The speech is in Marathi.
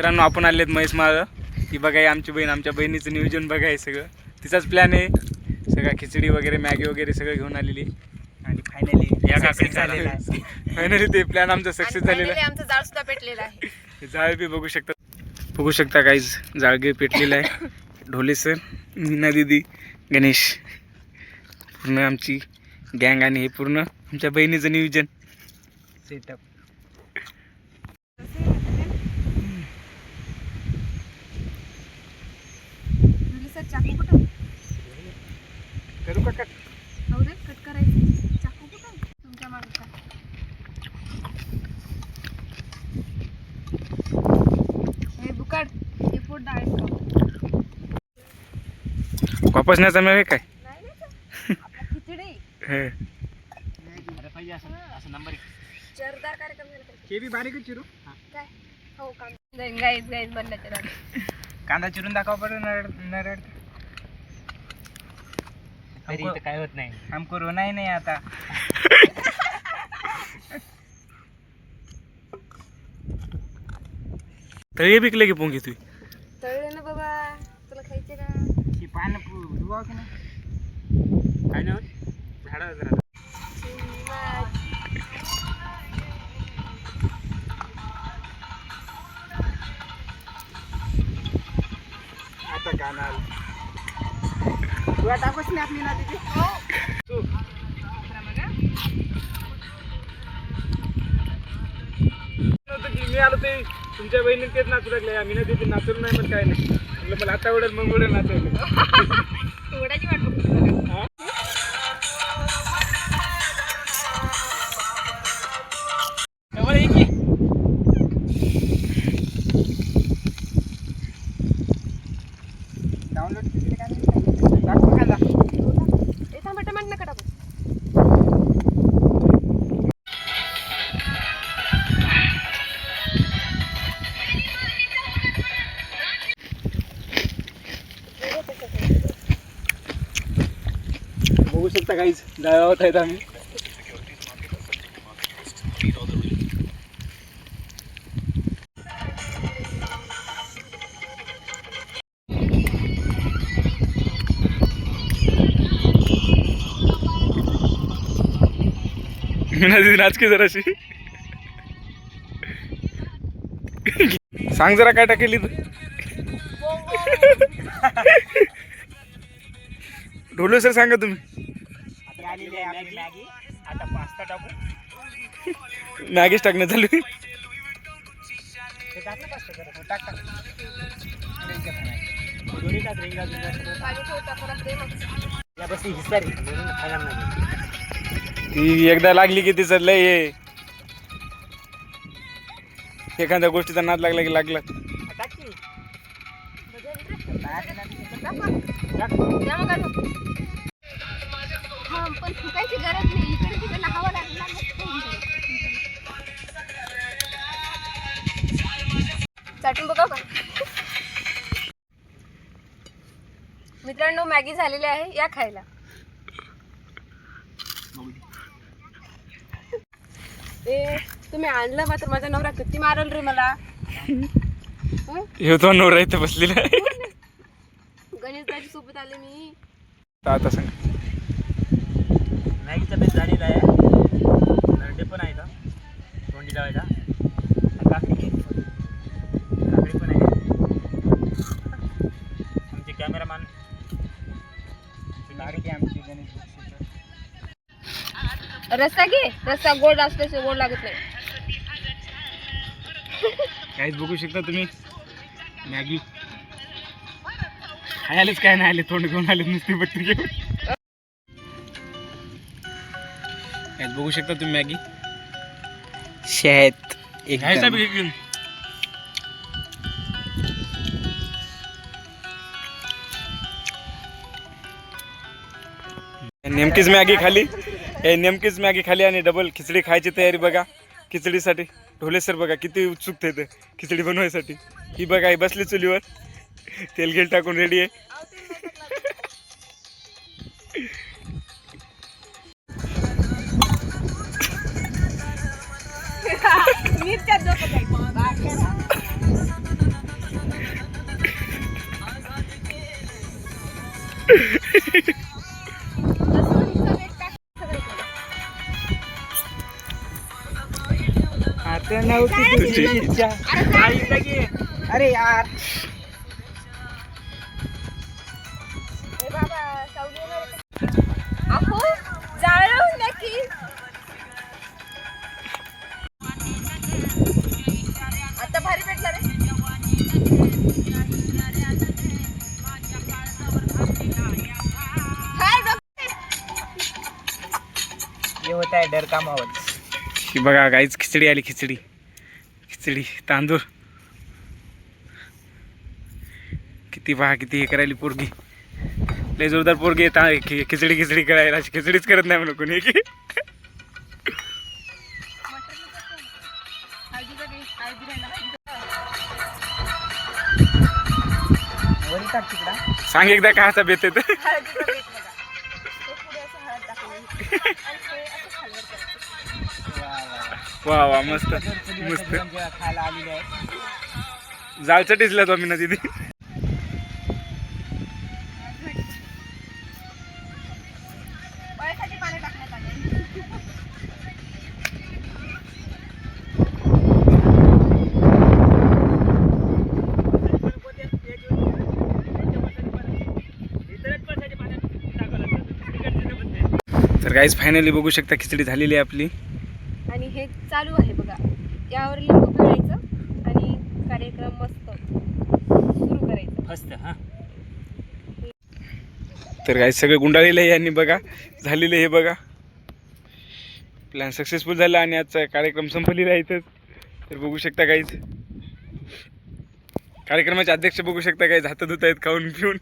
मित्रांनो आपण आलेत म्हैस माळ. ही बघा आमची बहीण, आमच्या बहिणीचं नियोजन बघा हे सगळं तिचाच प्लॅन आहे. सगळा खिचडी वगैरे मॅगी वगैरे सगळं घेऊन आलेली आणि फायनली ते प्लॅन आमचा सक्सेस झालेला आहे. आमचं जाळ सुद्धा पेटलेलं आहे. जाळ बी बघू शकता काहीच जाळगे पेटलेलं आहे. ढोले सर, मीना दीदी, गणेश, पूर्ण आमची गँग आणि हे पूर्ण आमच्या बहिणीचं नियोजन सेटअप. चाकू कुठं करू का कट? हो रे, कट करायचं. चाकू कुठं तुमच्या मागे का? हे बुकाड, हे पोट डाळीत का? वापसण्याचा मेळ आहे काय? नाही नाही, आपला खिचडी. हे जरदार कार्यक्रम झाला. हे बी बारीक चिरू. काय हो काम गाईज गाईज बनल्याच्या दादा कांदा चिरून दाखवा पडेल. नरड काय होत नाही. हम करू नाही आता. तळी पिकले की पोंगी तू? तळले ना बाबा, तुला खायचे का? ही पानं धुवा की नाही? काय नाही झाडा जरा. आता कानाल तुला टाकच नाही आपली ना तिथे. हो मी आलो ते तुमच्या बहिणी तेच नाचू लागले. मी ना तिथे नाचून नाही पण काय नाही म्हटलं मला आता उडेल मग उडेल नाचवलं. थोड्याची वाट बघतो. डाउनलोड केले काय टाकू खाला. ए थांब टमाट नका टाकू. बघू शकता काहीच जाळावत आहेत आम्ही. नाचके जराशी सांग जरा काय टाकेली तू. ढोले सर सांगा तुम्ही. मॅगीच टाकणं चालू. ती एकदा लागली की तिचं लय हे. एखाद्या गोष्टीचा नाद लागला की लागला. पण फुकायची गरज नाही. इकडे तिकडे हवा लागली. चाटून बघा का मित्रांनो, मॅगी झालेली आहे, या खायला. ए तुम्ही आणलं मात्र माझा नवरा किती मारल रे मला. हे तो नवरा इथं बसलेला आहे. गणेशदाची सोबत आले मी. आता सांग. मॅगीचा बेस झालेला आहे. नरडे पण आहे का तोंडी लावायला. काकडी पण आहे. आमचे कॅमेरामॅन आमची गणेश. रस्सा घे. रस्सा गोड असल्याशिवाय गोड लागत नाही. काहीच बघू शकता तुम्ही. मॅगी खायलाच काय नाही आले. तोंड घेऊन आले नुसती बट्टी घेऊन. काहीच बघू शकता तुम्ही. मॅगी शहद घेऊन नेमकीच मॅगी खाली. नेमकीच मॅगी खाली आणि डबल खिचडी खायची तयारी बघा. खिचडीसाठी ढोले सर बघा किती उत्सुक आहेत खिचडी बनवायसाठी. ही बघा ही बसली चुलीवर. तेल गेल टाकून रेडी आहे. अरे यार ए बाबा सावली येणार आहे. अहो जाळं नक्की आता भारी भेटला रे. काय गं? ये होता है डर का माहौल. ही बघा गाईच खिचडी आली. खिचडी तांदूळ किती पहा किती हे करायली पोरगी. लय जोरदार पोरगी खिचडी करायला. अशी खिचडीच करत नाही म्हणून कोणी की. हळदी बघ, हळदी राहिला पाहिजे. वरी टाक तिकडा. सांग एकदा का असा बेत येत. हळदीचा बेत बघा. तो पुढे असं हळद टाकली आणि ते असं खालवर करायचं. वा वा. वा मस्त मस्त. खायला आलेले आहे. जाळचा टिचला तो आम्ही ना तिथे. वयासाठी पाणी टाकण्यात आले. तर गाईज फायनली बघू शकता खिचडी झालेली आहे आपली. आणि हे चालू आहे बघा. यावर लिंबू पिळायचं आणि कार्यक्रम मस्त सुरू करायचं. मस्त हा. तर गाईज सगळं गुंडाळलेलं आहे यांनी बघा. झालेलं हे बघा. प्लॅन सक्सेसफुल झाला आणि आजचा कार्यक्रम संपलेला आहे इथंच. तर बघू शकता गाईज कार्यक्रमाचे अध्यक्ष बघू शकता गाईज हात धुत आहेत खाऊन पिऊन.